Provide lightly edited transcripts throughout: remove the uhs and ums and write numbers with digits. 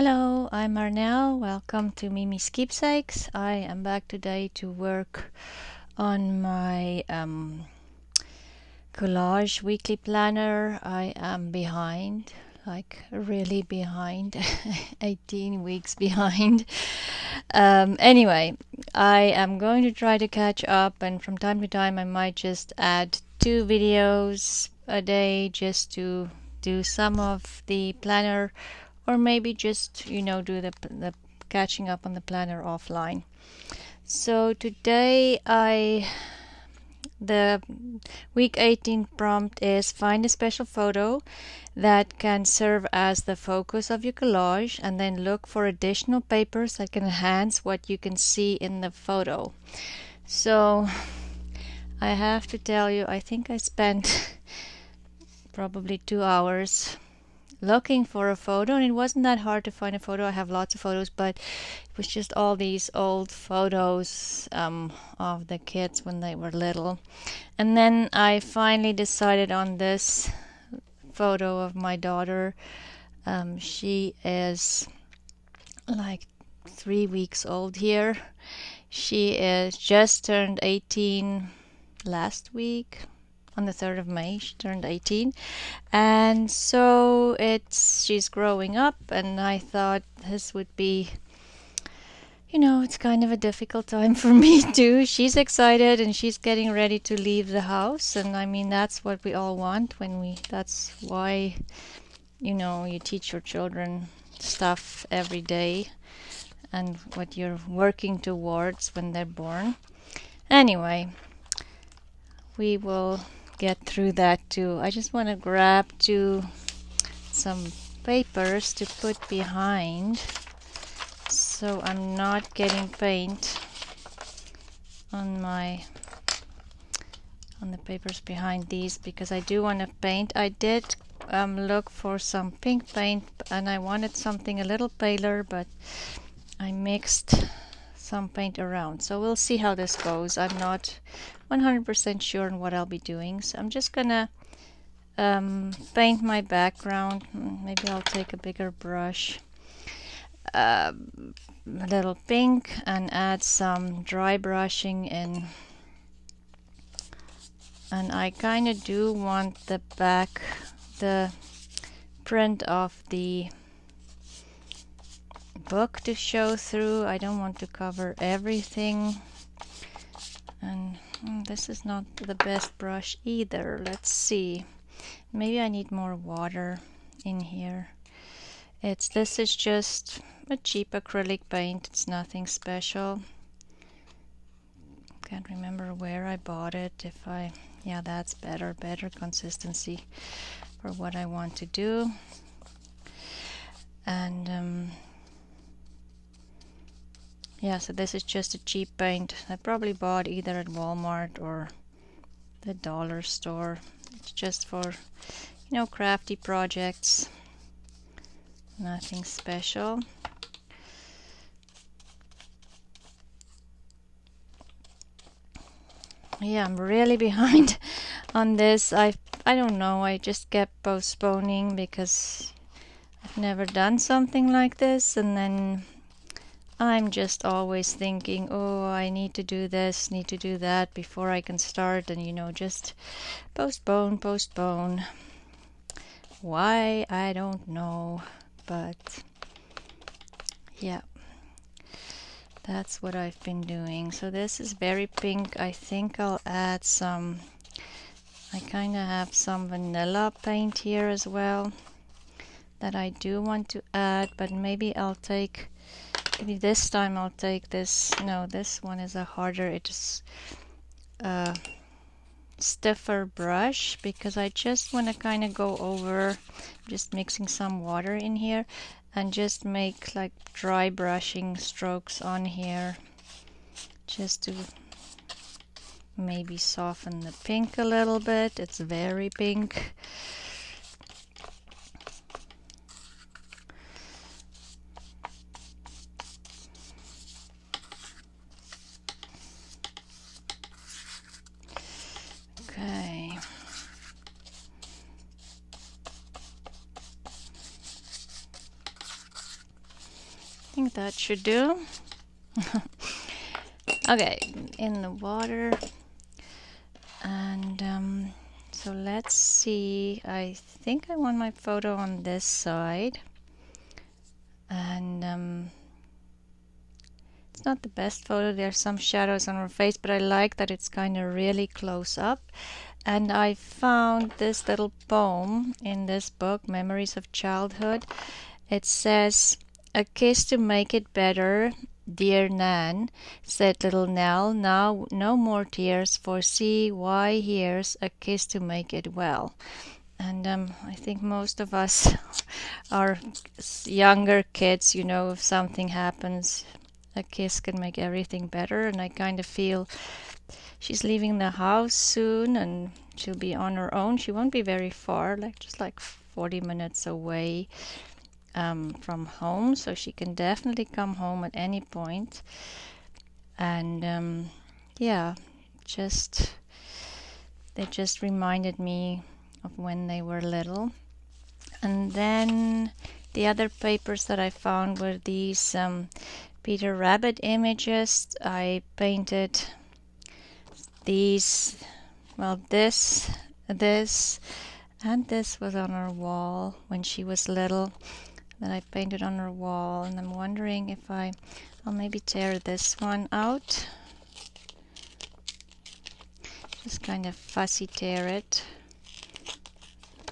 Hello, I'm Arnell. Welcome to Miemie's Keepsakes. I am back today to work on my collage weekly planner. I am behind, like really behind, 18 weeks behind. Anyway, I am going to try to catch up, and from time to time I might just add 2 videos a day just to do some of the planner, or maybe just do the catching up on the planner offline. So today the week 18 prompt is find a special photo that can serve as the focus of your collage, and then look for additional papers that can enhance what you can see in the photo. So I have to tell you, I think I spent probably 2 hours looking for a photo, and it wasn't that hard to find a photo. I have lots of photos, but it was just all these old photos of the kids when they were little. And then I finally decided on this photo of my daughter. She is like 3 weeks old here. She is just turned 18 last week. On the 3rd of May, she turned 18. And so she's growing up, and I thought this would be, it's kind of a difficult time for me too. She's excited and she's getting ready to leave the house, and I mean that's what we all want that's why you teach your children stuff every day and what you're working towards when they're born. Anyway, we will get through that too. I just want to grab some papers to put behind so I'm not getting paint on the papers behind these, because I do want to paint. I did look for some pink paint, and I wanted something a little paler, but I mixed some paint around, so we'll see how this goes. I'm not 100% sure on what I'll be doing, so I'm just gonna paint my background. Maybe I'll take a bigger brush, a little pink, and add some dry brushing in. And I kind of do want the print of the book to show through. I don't want to cover everything. And this is not the best brush either. Let's see. Maybe I need more water in here. This is just a cheap acrylic paint. It's nothing special. Can't remember where I bought it. Yeah, that's better consistency for what I want to do. And yeah, so this is just a cheap paint I probably bought either at Walmart or the dollar store. It's just for crafty projects, nothing special. Yeah, I'm really behind on this. I don't know, I just kept postponing because I've never done something like this, and then I'm just always thinking, oh, I need to do this, need to do that before I can start, and just postpone. Why, I don't know, but yeah, that's what I've been doing. So this is very pink. I think I'll add some, I kind of have some vanilla paint here as well that I do want to add, but maybe this time I'll take this. No, this one is a harder, it's a stiffer brush, because I just want to kind of go over, just mixing some water in here and just make like dry brushing strokes on here, just to maybe soften the pink a little bit. It's very pink. Okay. think that should do. Okay, in the water. And so let's see. I think I want my photo on this side. And it's not the best photo. There's some shadows on her face, but I like that it's kind of really close up. And I found this little poem in this book, Memories of Childhood. It says, "A kiss to make it better, dear Nan," said little Nell. "Now no more tears, for see, why, here's a kiss to make it well." And I think most of us are younger kids, you know, if something happens, a kiss can make everything better. And I kind of feel she's leaving the house soon and she'll be on her own. She won't be very far, just like 40 minutes away from home, so she can definitely come home at any point. And yeah, they just reminded me of when they were little. And then the other papers that I found were these Peter Rabbit images. I painted these, well, this, and this was on her wall when she was little, that I painted on her wall. And I'm wondering if I'll maybe tear this one out, just kind of fussy tear it,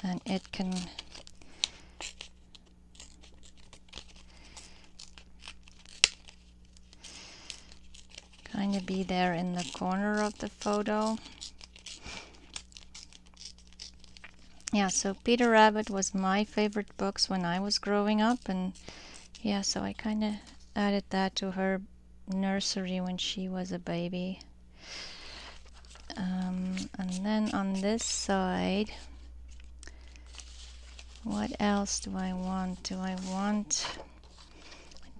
and it can kind of be there in the corner of the photo. Yeah, so Peter Rabbit was my favorite books when I was growing up, and yeah, so I kind of added that to her nursery when she was a baby. And then on this side, what else do I want? I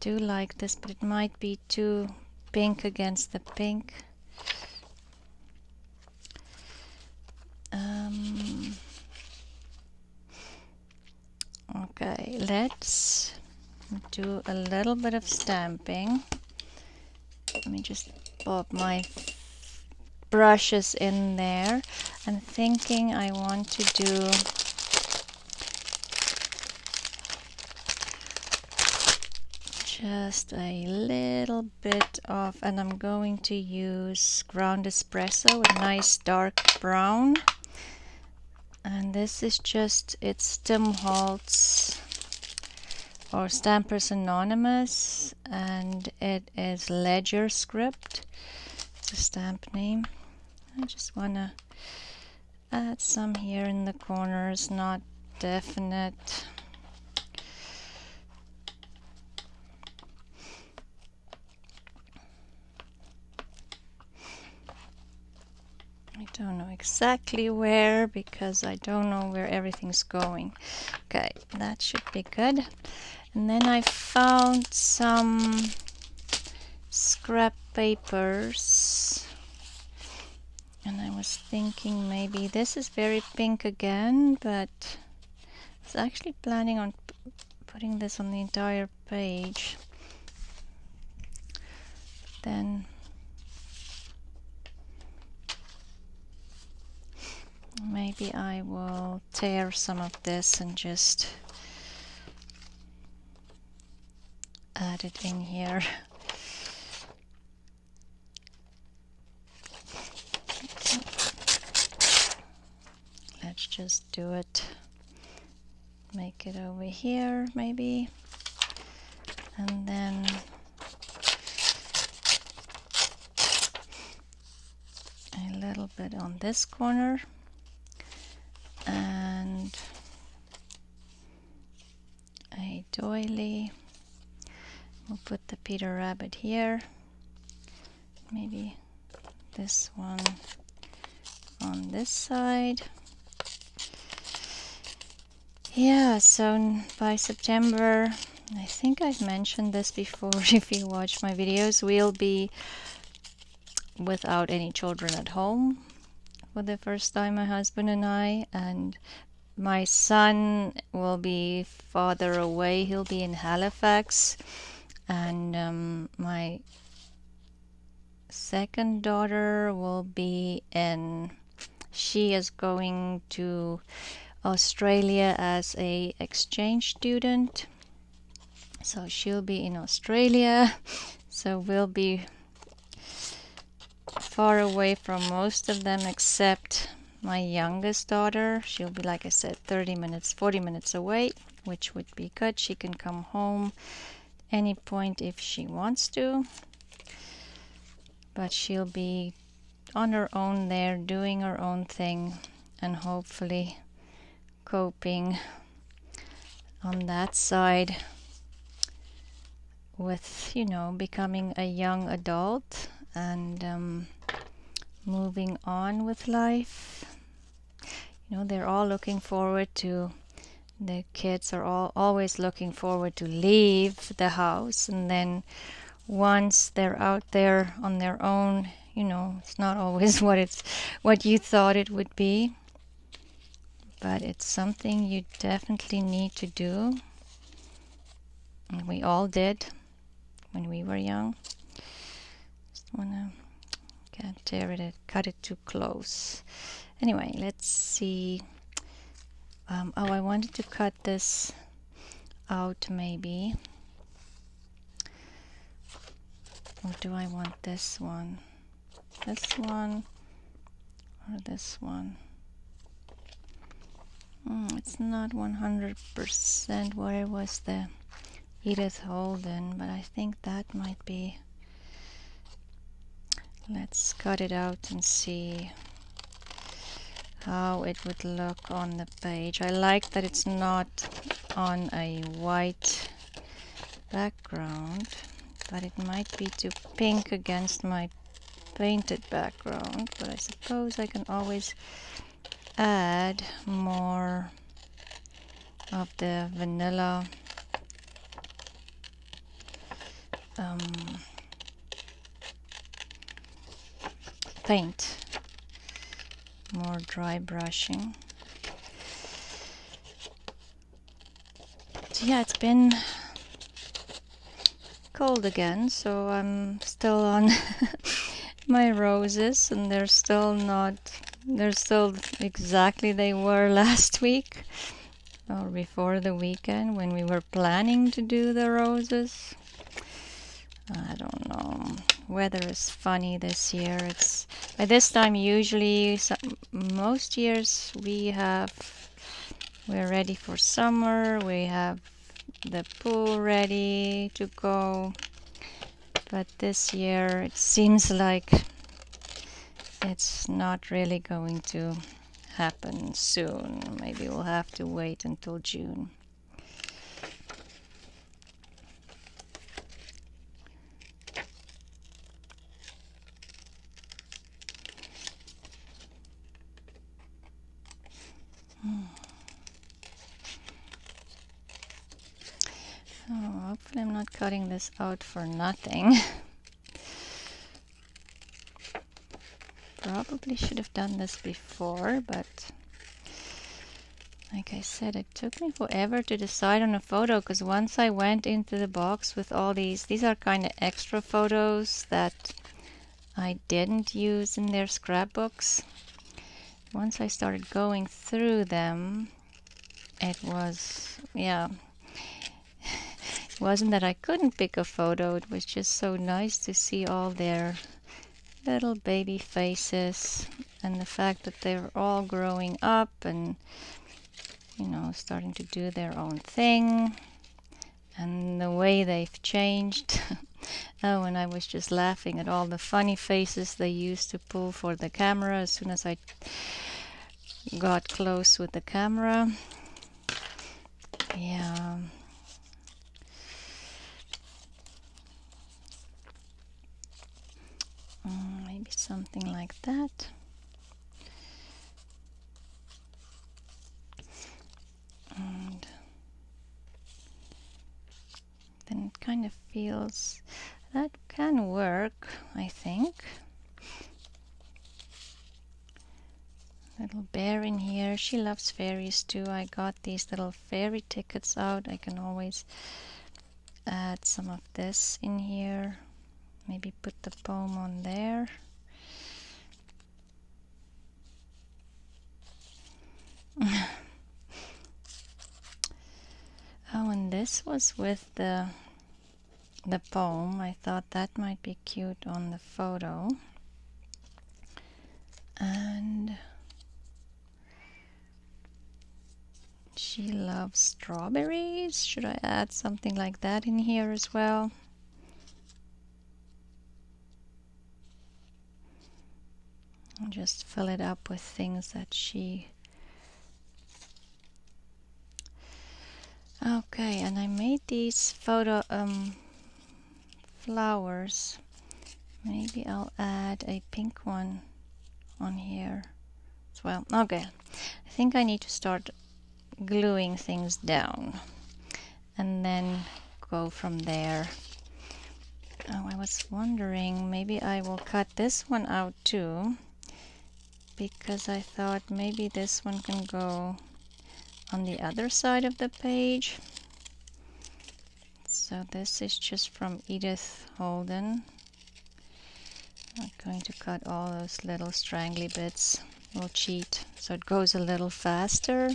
do like this, but it might be too pink against the pink. Okay, let's do a little bit of stamping. Let me just pop my brushes in there. I'm thinking I want to do just a little bit of, and I'm going to use ground espresso, a nice dark brown. And this is just, it's Tim Holtz or Stampers Anonymous, and it is Ledger Script. It's a stamp name. I just want to add some here in the corners, not definite. I don't know exactly where, because I don't know where everything's going. Okay, that should be good. And then I found some scrap papers, and I was thinking maybe this is very pink again, but I was actually planning on putting this on the entire page. Then maybe I will tear some of this and just add it in here. Let's just do it. Make it over here maybe, and then a little bit on this corner, and a doily. We'll put the Peter Rabbit here, maybe this one on this side. Yeah, so by September, I think I've mentioned this before, if you watch my videos, we'll be without any children at home for the first time, my husband and I, and my son will be farther away. He'll be in Halifax, And my second daughter will be she is going to Australia as a exchange student. So she'll be in Australia. So we'll be far away from most of them except my youngest daughter. She'll be, like I said, 40 minutes away, which would be good. She can come home any point if she wants to. But she'll be on her own there, doing her own thing, and hopefully coping on that side with, becoming a young adult and moving on with life. They're all looking forward to, the kids are always looking forward to leave the house, and then once they're out there on their own, it's not always what you thought it would be, but it's something you definitely need to do. And we all did when we were young. Just can't tear it, cut it too close. Anyway, let's see. I wanted to cut this out maybe. Or do I want this one? This one or this one? It's not 100% where was the Edith Holden, but I think that might be. Let's cut it out and see how it would look on the page. I like that it's not on a white background, but it might be too pink against my painted background. But I suppose I can always add more of the vanilla paint, more dry brushing. So yeah, it's been cold again, so I'm still on my roses, and they're still exactly they were last week or before the weekend when we were planning to do the roses. I don't know. Weather is funny this year. It's by this time usually most years we're ready for summer. We have the pool ready to go. But this year it seems like it's not really going to happen soon. Maybe we'll have to wait until June. So hopefully I'm not cutting this out for nothing. Probably should have done this before, but like I said, it took me forever to decide on a photo, because once I went into the box with all these are kind of extra photos that I didn't use in their scrapbooks. Once I started going through them, it was, it wasn't that I couldn't pick a photo, it was just so nice to see all their little baby faces and the fact that they're all growing up and starting to do their own thing, and the way they've changed. Oh, and I was just laughing at all the funny faces they used to pull for the camera as soon as I got close with the camera. Yeah. Maybe something like that. And then it kind of feels that can work, I think. Little bear in here. She loves fairies too. I got these little fairy tickets out. I can always add some of this in here. Maybe put the poem on there. Oh, and this was with the poem. I thought that might be cute on the photo. And she loves strawberries. Should I add something like that in here as well? And just fill it up with things that she... Okay, and I made these flowers. Maybe I'll add a pink one on here as well. Okay, I think I need to start gluing things down and then go from there. Oh, I was wondering, maybe I will cut this one out too, because I thought maybe this one can go on the other side of the page. So this is just from Edith Holden. I'm going to cut all those little strangly bits. We'll cheat so it goes a little faster.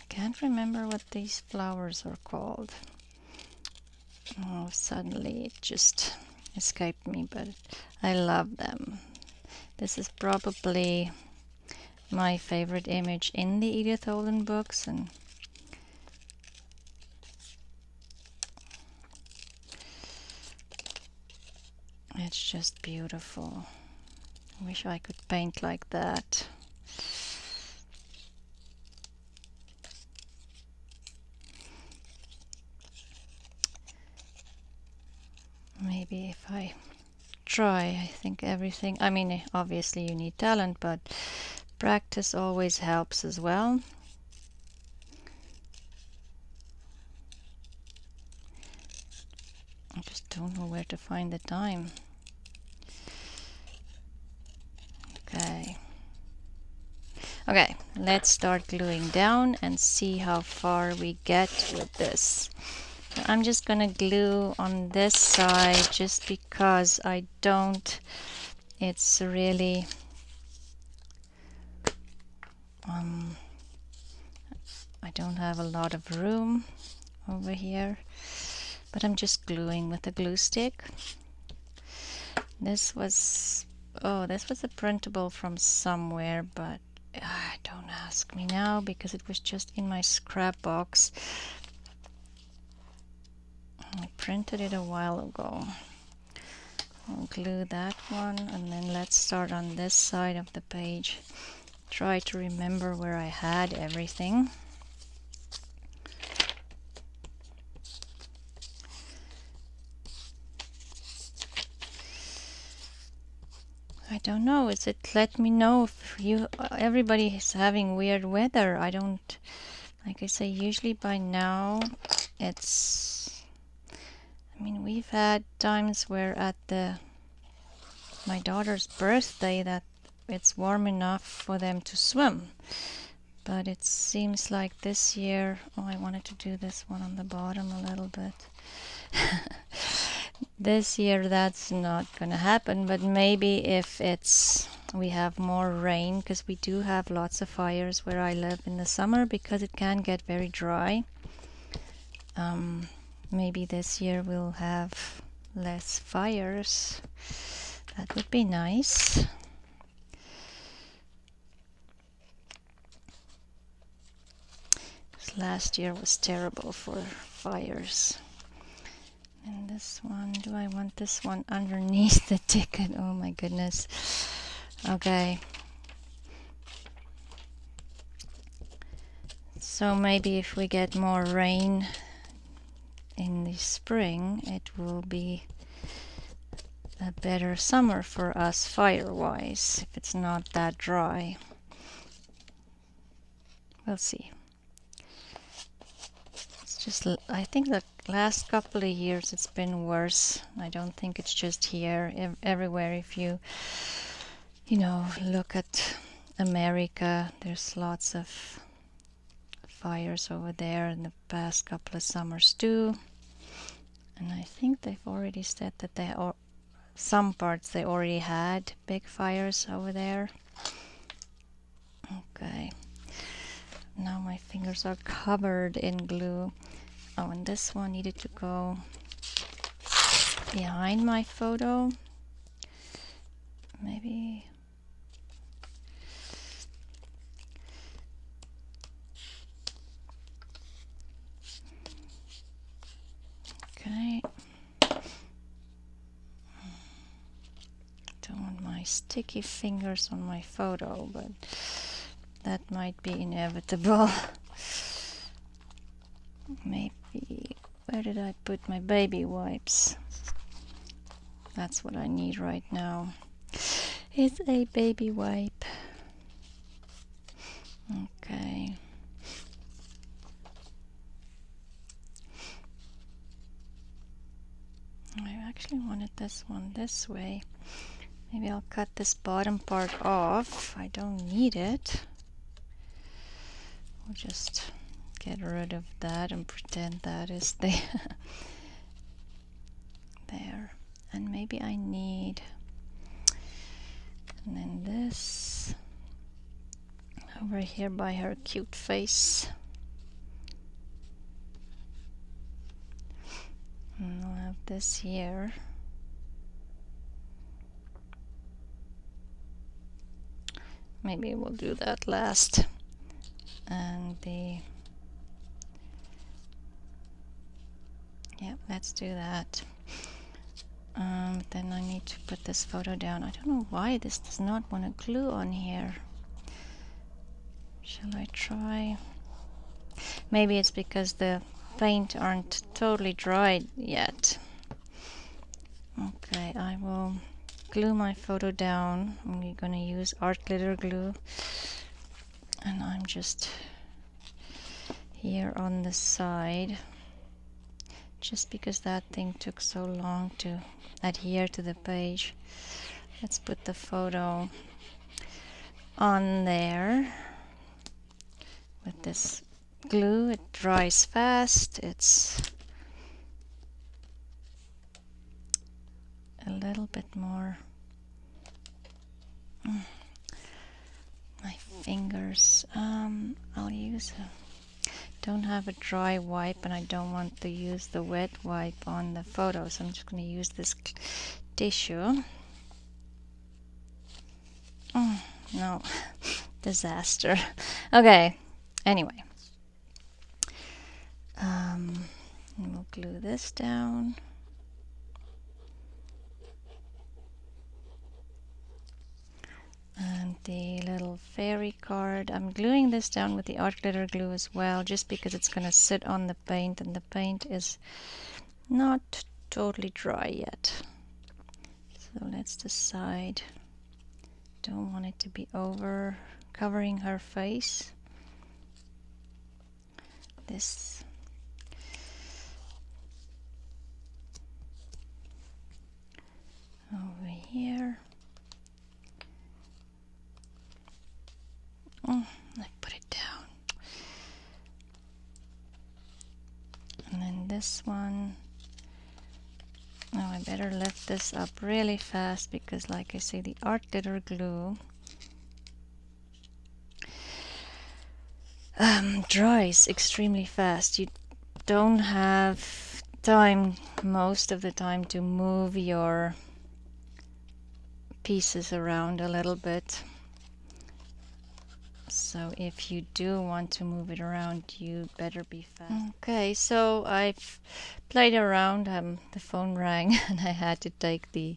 Can't remember what these flowers are called. Oh, suddenly it just escaped me, but I love them. This is probably my favorite image in the Edith Holden books, and it's just beautiful. I wish I could paint like that. Maybe if I try, I think everything, I mean, obviously you need talent, but practice always helps as well. I just don't know where to find the time. Okay, let's start gluing down and see how far we get with this. I'm just gonna glue on this side just because I don't, it's really I don't have a lot of room over here, but I'm just gluing with a glue stick. This was a printable from somewhere, but don't ask me now because it was just in my scrap box. I printed it a while ago. I'll glue that one, and then let's start on this side of the page. Try to remember where I had everything. I don't know, is it, let me know if everybody is having weird weather. I don't, like I say, usually by now it's, I mean, we've had times where at my daughter's birthday that it's warm enough for them to swim. But it seems like this year, oh, I wanted to do this one on the bottom a little bit. This year that's not gonna happen, but maybe if we have more rain, because we do have lots of fires where I live in the summer because it can get very dry. Maybe this year we'll have less fires. That would be nice. Last year was terrible for fires. And this one, do I want this one underneath the ticket? Oh my goodness. Okay. So maybe if we get more rain in the spring, it will be a better summer for us fire-wise, if it's not that dry. We'll see. Just, I think the last couple of years it's been worse. I don't think it's just here. Everywhere, if you look at America, there's lots of fires over there in the past couple of summers too. And I think they've already said that some parts they already had big fires over there. Okay. Now my fingers are covered in glue. Oh, and this one needed to go behind my photo. Maybe. Okay. Don't want my sticky fingers on my photo, but that might be inevitable. Maybe, where did I put my baby wipes? That's what I need right now. It's a baby wipe. Okay. I actually wanted this one this way. Maybe I'll cut this bottom part off. I don't need it. We'll just get rid of that and pretend that is the there. And maybe I need, and then this over here by her cute face. And I'll have this here. Maybe we'll do that last. And let's do that. Then I need to put this photo down. I don't know why this does not want to glue on here. Shall I try? Maybe it's because the paint aren't totally dried yet. Okay, I will glue my photo down. I'm going to use art glitter glue. And I'm just here on the side. Just because that thing took so long to adhere to the page. Let's put the photo on there with this glue. It dries fast. It's a little bit more. My fingers. I'll use don't have a dry wipe, and I don't want to use the wet wipe on the photo, so I'm just going to use this tissue. Oh, no, disaster. Okay, anyway, we'll glue this down. And the little fairy card, I'm gluing this down with the art glitter glue as well, just because it's going to sit on the paint, and the paint is not totally dry yet. So let's decide. Don't want it to be over covering her face. This over here. Oh, I put it down. And then this one. Now I better lift this up really fast because, like I say, the art glitter glue dries extremely fast. You don't have time most of the time to move your pieces around a little bit. So if you do want to move it around, you better be fast. Okay, so I've played around. The phone rang and I had to take the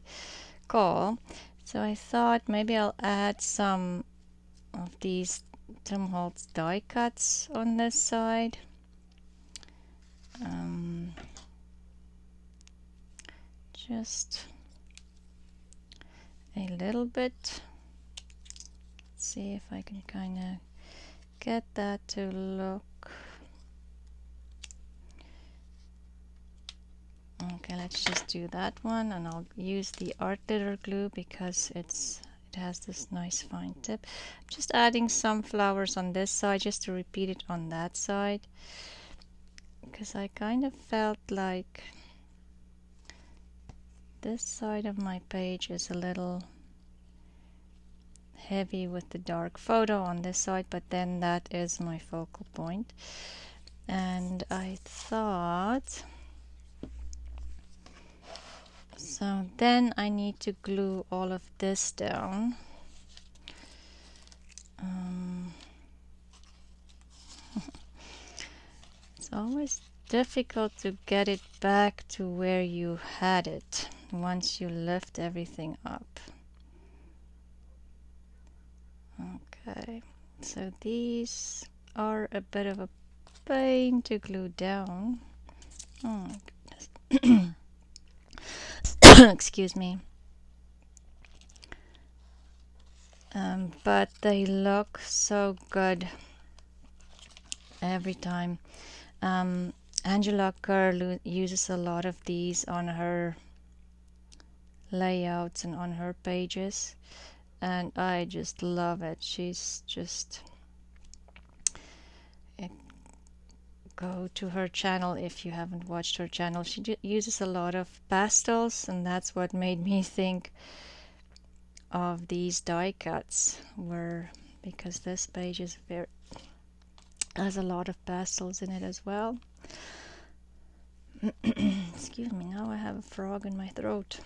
call. So I thought maybe I'll add some of these Tim Holtz die cuts on this side. Just a little bit. See if I can kind of get that to look Okay, let's just do that one, and I'll use the art glitter glue because it has this nice fine tip. I'm just adding some flowers on this side just to repeat it on that side, because I kind of felt like this side of my page is a little heavy with the dark photo on this side, but then that is my focal point. And I thought, so then I need to glue all of this down. It's always difficult to get it back to where you had it once you lift everything up. Okay, so these are a bit of a pain to glue down. Oh my goodness. Excuse me. But they look so good every time. Angela Kerr uses a lot of these on her layouts and on her pages, and I just love it. She's just go to her channel if you haven't watched her channel. She uses a lot of pastels, and that's what made me think of these die cuts, because this page is has a lot of pastels in it as well. Excuse me, now I have a frog in my throat.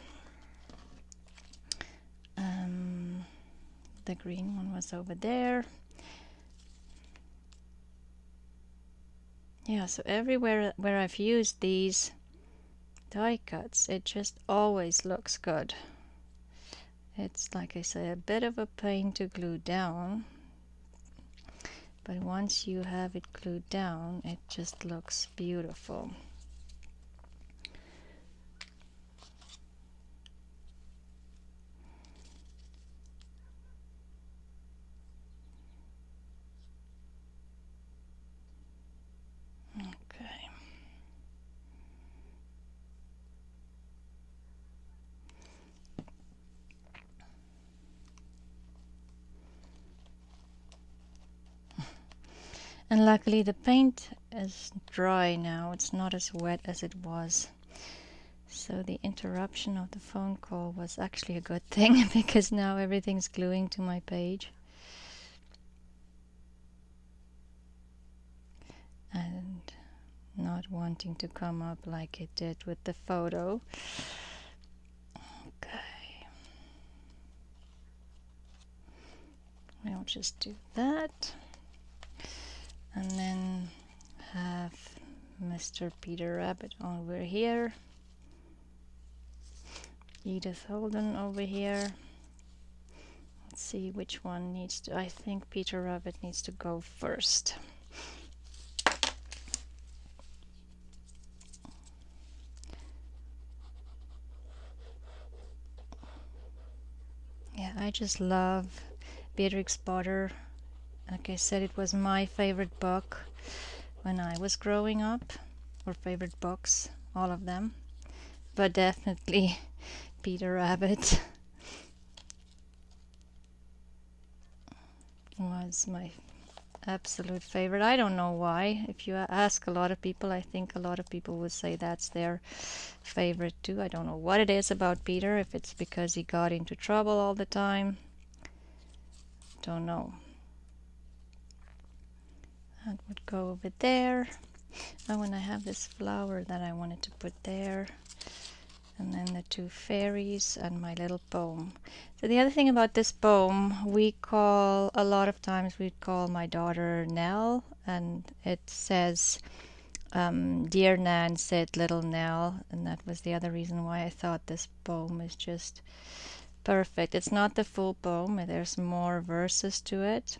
The green one was over there. Yeah, so everywhere where I've used these die cuts, it just always looks good. It's, like I say, a bit of a pain to glue down, but once you have it glued down, it just looks beautiful. Okay. And luckily the paint is dry now. It's not as wet as it was. So the interruption of the phone call was actually a good thing because now everything's gluing to my page. And not wanting to come up like it did with the photo. Okay. We'll just do that. And then have Mr. Peter Rabbit over here. Edith Holden over here. Let's see which one needs to, I think Peter Rabbit needs to go first. Yeah, I just love Beatrix Potter. Like I said, it was my favorite book when I was growing up, or favorite books, all of them. But definitely Peter Rabbit was my absolute favorite. I don't know why. If you ask a lot of people, I think a lot of people would say that's their favorite too. I don't know what it is about Peter, if it's because he got into trouble all the time. Don't know. That would go over there. Oh, and I have this flower that I wanted to put there. And then the two fairies and my little poem. So the other thing about this poem, a lot of times we call my daughter Nell, and it says, Dear Nan, said little Nell, and that was the other reason why I thought this poem is just perfect. It's not the full poem, there's more verses to it.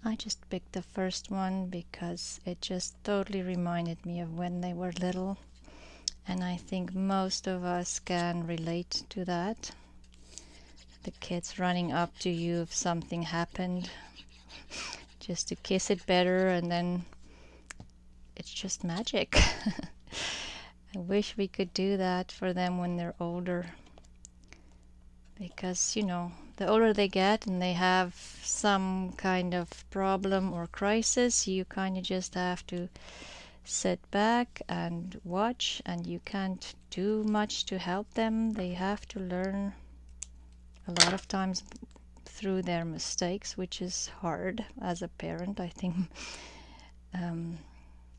I just picked the first one because it just totally reminded me of when they were little. And I think most of us can relate to that. The kids running up to you if something happened, just to kiss it better, and then it's just magic. I wish we could do that for them when they're older, because you know, the older they get and they have some kind of problem or crisis, you kind of just have to sit back and watch, and you can't do much to help them. They have to learn a lot of times through their mistakes, which is hard as a parent, I think.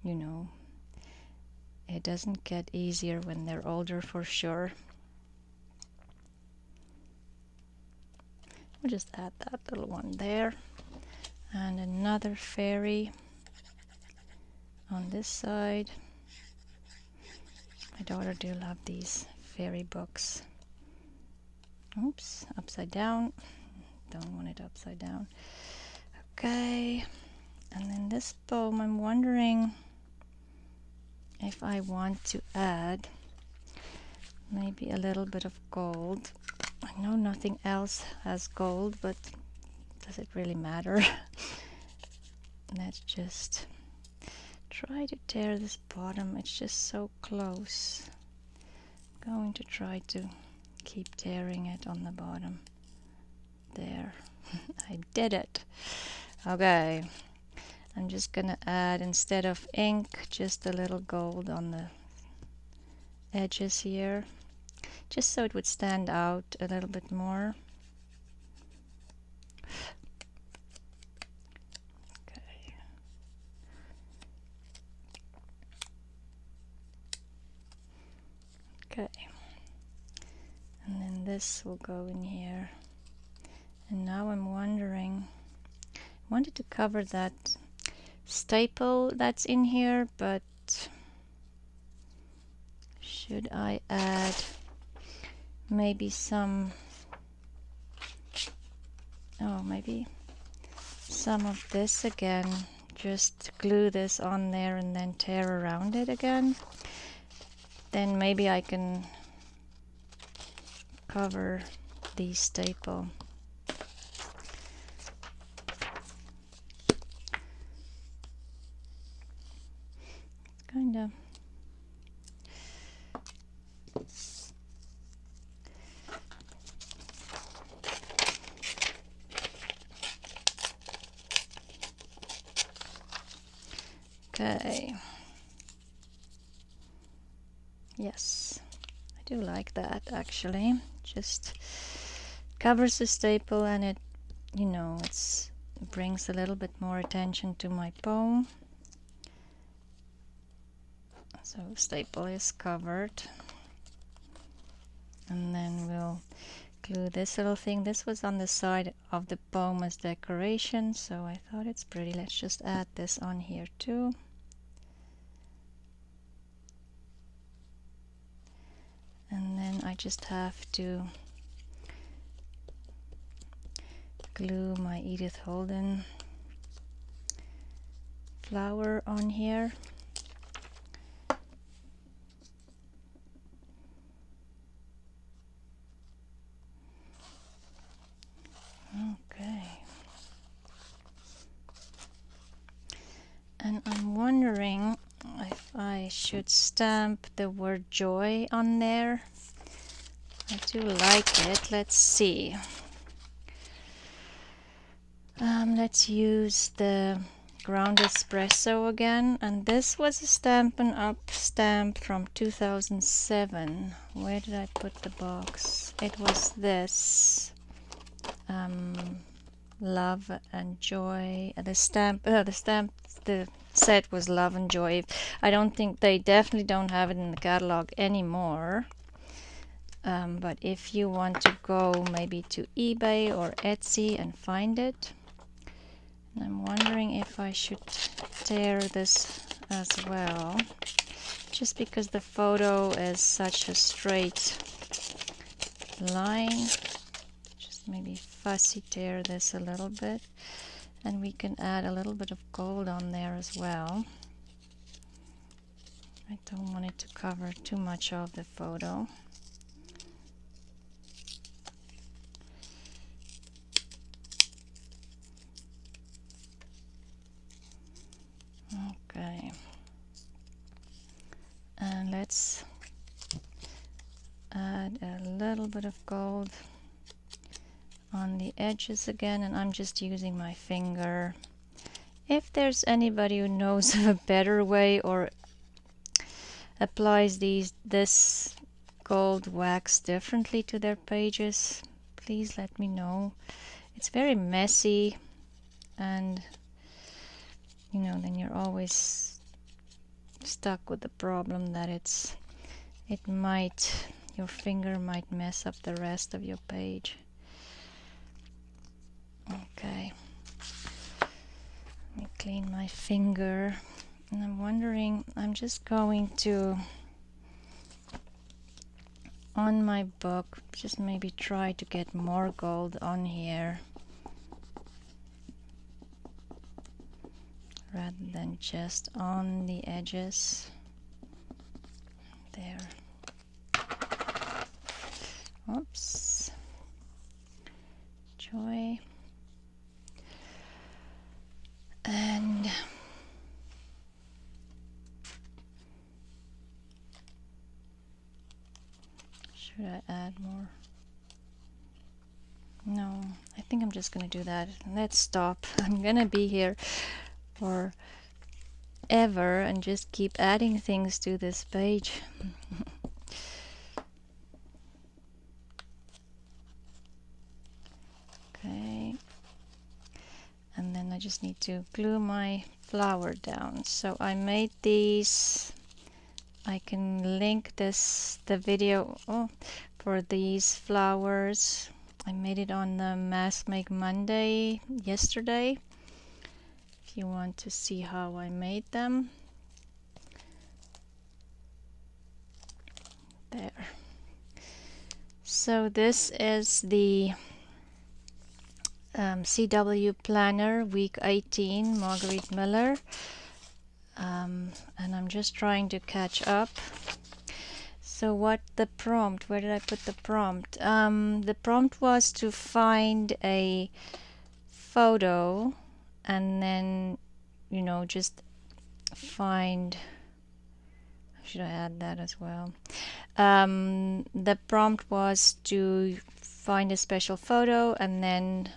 You know, it doesn't get easier when they're older, for sure. We'll just add that little one there, and another fairy on this side. My daughter do love these fairy books. Oops, upside down. Don't want it upside down. Okay, and then this poem, I'm wondering if I want to add maybe a little bit of gold. I know nothing else has gold, but does it really matter? Let's just try to tear this bottom. It's just so close. I'm going to try to keep tearing it on the bottom. There. I did it. Okay. I'm just gonna add, instead of ink, just a little gold on the edges here, just so it would stand out a little bit more. Okay. Okay. And then this will go in here. And now I'm wondering, I wanted to cover that staple that's in here, but should I add maybe some, maybe some of this again, just glue this on there and then tear around it again. Then maybe I can cover the staple. Kind of okay. Yes, I do like that actually. Just covers the staple, and it, you know, it brings a little bit more attention to my poem. So staple is covered, and then we'll glue this little thing. This was on the side of the poem as decoration, so I thought it's pretty. Let's just add this on here too. And then I just have to glue my Edith Holden flower on here. Okay. And I'm wondering if I should stamp the word joy on there. I do like it. Let's see. Let's use the ground espresso again, and this was a Stampin' Up stamp from 2007. Where did I put the box? It was this. Love and joy. The set was love and joy. I don't think, they definitely don't have it in the catalog anymore. But if you want to go maybe to eBay or Etsy and find it, and I'm wondering if I should tear this as well, just because the photo is such a straight line. Just maybe fussy tear this a little bit, and we can add a little bit of gold on there as well. I don't want it to cover too much of the photo. Okay. And let's let's add a little bit of gold on the edges again, and I'm just using my finger. If there's anybody who knows of a better way or applies this gold wax differently to their pages, please let me know. It's very messy, and you know, then you're always stuck with the problem that your finger might mess up the rest of your page. Okay, let me clean my finger, and I'm just going to, on my book, just maybe try to get more gold on here rather than just on the edges. There. Oops. Joy. And should I add more? No, I think I'm just gonna do that. Let's stop. I'm gonna be here forever and just keep adding things to this page. Okay, and then I just need to glue my flower down. So I made these. I can link the video for these flowers. I made it on the Mask Make Monday yesterday, if you want to see how I made them. There. So this is the CW Planner Week 18, Margarete Miller. And I'm just trying to catch up. So where did I put the prompt? The prompt was to find a photo and then, you know, just find, should I add that as well? The prompt was to find a special photo and then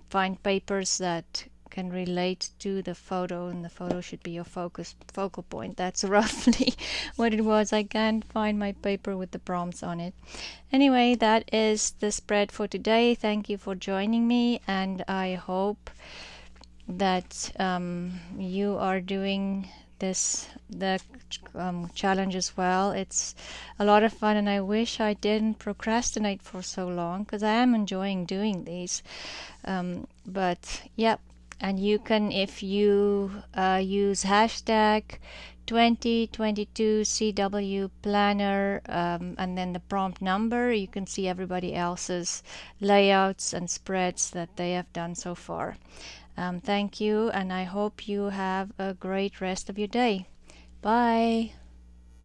find papers that can relate to the photo, and the photo should be your focal point. That's roughly what it was. I can't find my paper with the prompts on it. Anyway, that is the spread for today. Thank you for joining me, and I hope that you are doing the challenge as well. It's a lot of fun, and I wish I didn't procrastinate for so long, because I am enjoying doing these. But yep. And you can, if you use hashtag 2022 CW Planner and then the prompt number, you can see everybody else's layouts and spreads that they have done so far. Thank you, and I hope you have a great rest of your day. Bye.